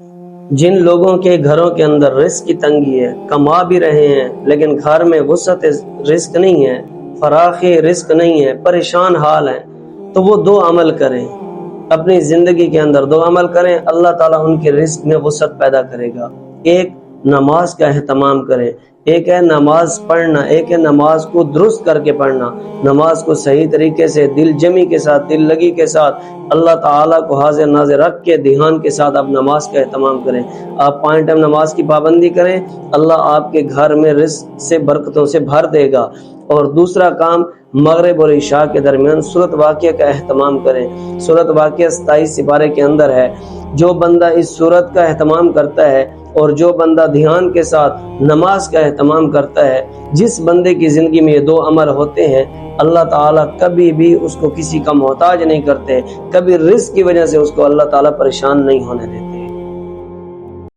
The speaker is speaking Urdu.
جن لوگوں کے گھروں کے اندر رزق کی تنگی ہے، کما بھی رہے ہیں لیکن گھر میں وسعت رزق نہیں ہے، فراخ رزق نہیں ہے، پریشان حال ہیں، تو وہ دو عمل کریں، اپنی زندگی کے اندر دو عمل کریں، اللہ تعالیٰ ان کے رزق میں وسعت پیدا کرے گا۔ ایک نماز کا اہتمام کریں، ایک ہے نماز پڑھنا، ایک ہے نماز کو درست کر کے پڑھنا، نماز کو صحیح طریقے سے دل جمی کے ساتھ، دل لگی کے ساتھ، اللہ تعالیٰ کو حاضر ناظر رکھ کے دھیان کے ساتھ آپ نماز کا اہتمام کریں۔ آپ 5 ٹائم نماز کی پابندی کریں، اللہ آپ کے گھر میں رزق سے برکتوں سے بھر دے گا۔ اور دوسرا کام، مغرب اور عشاء کے درمیان سورۃ واقعہ کا اہتمام کریں۔ سورۃ واقعہ 27 سپارے کے اندر ہے۔ جو بندہ اس سورت کا اہتمام کرتا ہے اور جو بندہ دھیان کے ساتھ نماز کا اہتمام کرتا ہے، جس بندے کی زندگی میں یہ دو امر ہوتے ہیں، اللہ تعالیٰ کبھی بھی اس کو کسی کا محتاج نہیں کرتے، کبھی رزق کی وجہ سے اس کو اللہ تعالیٰ پریشان نہیں ہونے دیتے۔